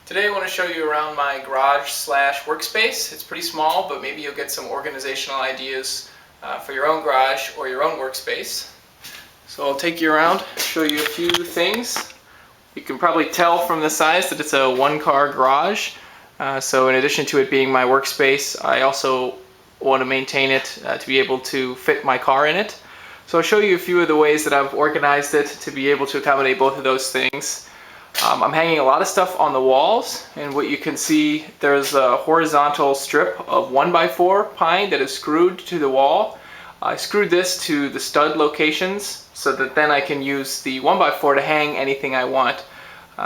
Today I want to show you around my garage slash workspace. It's pretty small, but maybe you'll get some organizational ideas for your own garage or your own workspace. So I'll take you around, show you a few things. You can probably tell from the size that it's a one-car garage. So in addition to it being my workspace, I also want to maintain it to be able to fit my car in it. So I'll show you a few of the ways that I've organized it to be able to accommodate both of those things. I'm hanging a lot of stuff on the walls, and what you can see, there's a horizontal strip of 1x4 pine that is screwed to the wall. I screwed this to the stud locations so that then I can use the 1x4 to hang anything I want.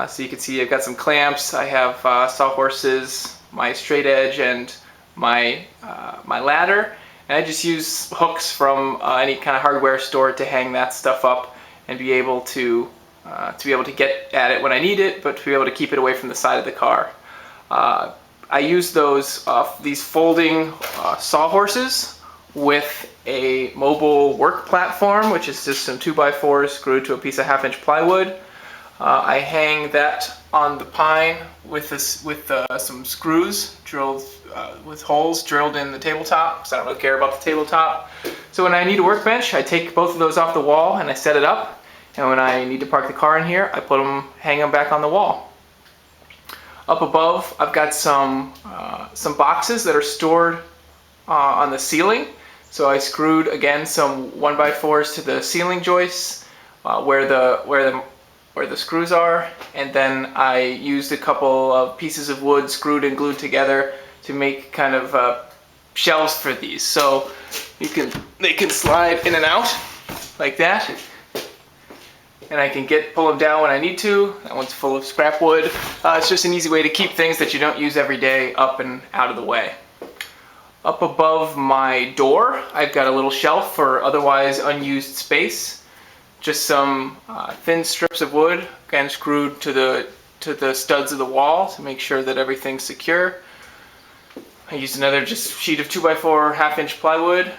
So you can see I've got some clamps, I have sawhorses, my straight edge, and my ladder. And I just use hooks from any kind of hardware store to hang that stuff up and be able to get at it when I need it, but to be able to keep it away from the side of the car. I use these folding sawhorses with a mobile work platform, which is just some 2x4s screwed to a piece of 1/2-inch plywood. I hang that on the pine with some screws drilled with holes drilled in the tabletop, because I don't really care about the tabletop. So when I need a workbench, I take both of those off the wall and I set it up. And when I need to park the car in here, I hang them back on the wall. Up above, I've got some boxes that are stored on the ceiling. So I screwed again some 1x4s to the ceiling joists where the screws are, and then I used a couple of pieces of wood screwed and glued together to make kind of shelves for these. So they can slide in and out like that. And I can pull them down when I need to. That one's full of scrap wood. It's just an easy way to keep things that you don't use every day up and out of the way. Up above my door, I've got a little shelf for otherwise unused space. Just some thin strips of wood, again screwed to the studs of the wall to make sure that everything's secure. I used another just sheet of 2x4 1/2-inch plywood,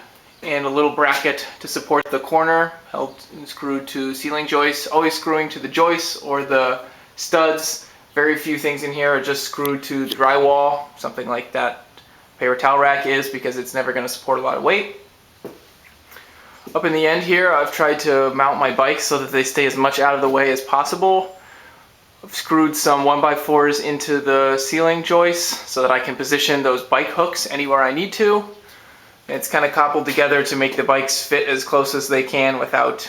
and a little bracket to support the corner, held and screwed to ceiling joists, always screwing to the joists or the studs. Very few things in here are just screwed to the drywall, something like that paper towel rack is, because it's never going to support a lot of weight. Up in the end here, I've tried to mount my bikes so that they stay as much out of the way as possible. I've screwed some 1x4s into the ceiling joists so that I can position those bike hooks anywhere I need to. It's kind of cobbled together to make the bikes fit as close as they can without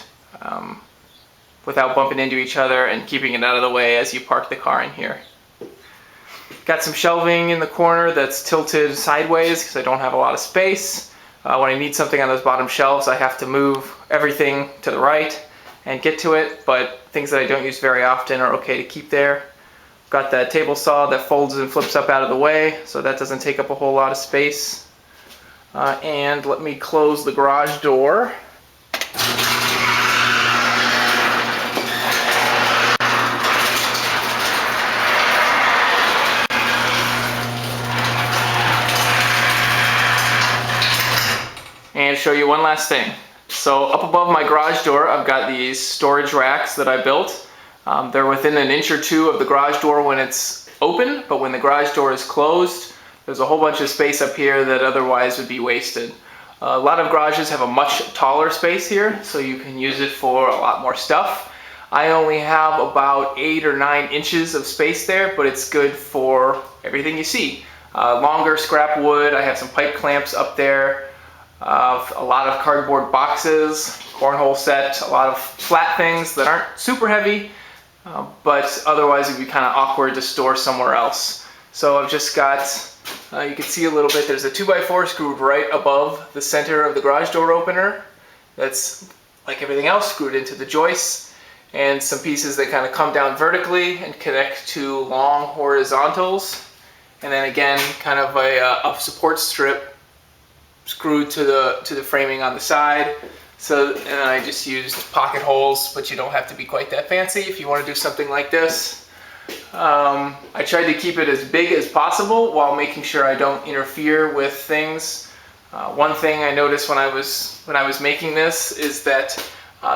bumping into each other and keeping it out of the way as you park the car in here. Got some shelving in the corner that's tilted sideways because I don't have a lot of space. When I need something on those bottom shelves, I have to move everything to the right and get to it, but things that I don't use very often are okay to keep there. Got that table saw that folds and flips up out of the way, so that doesn't take up a whole lot of space. And let me close the garage door. And show you one last thing. So up above my garage door, I've got these storage racks that I built. They're within an inch or two of the garage door when it's open, but when the garage door is closed, there's a whole bunch of space up here that otherwise would be wasted. A lot of garages have a much taller space here, so you can use it for a lot more stuff. I only have about 8 or 9 inches of space there, but it's good for everything you see. Longer scrap wood, I have some pipe clamps up there, a lot of cardboard boxes, cornhole set, a lot of flat things that aren't super heavy, but otherwise it would be kind of awkward to store somewhere else. So I've just got, you can see a little bit, there's a 2x4 screwed right above the center of the garage door opener. That's, like everything else, screwed into the joists, and some pieces that kind of come down vertically and connect to long horizontals. And then again, kind of a support strip screwed to the framing on the side. So, and then I just used pocket holes, but you don't have to be quite that fancy if you want to do something like this. I tried to keep it as big as possible while making sure I don't interfere with things. One thing I noticed when I was making this is that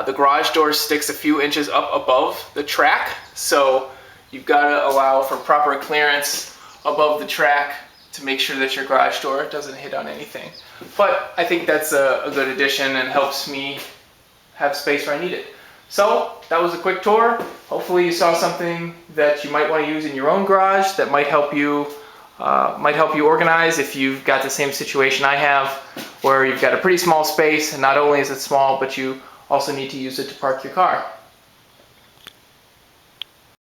the garage door sticks a few inches up above the track, so you've got to allow for proper clearance above the track to make sure that your garage door doesn't hit on anything. But I think that's a good addition and helps me have space where I need it. So that was a quick tour. Hopefully you saw something that you might want to use in your own garage that might help you organize if you've got the same situation I have, where you've got a pretty small space, and not only is it small, but you also need to use it to park your car.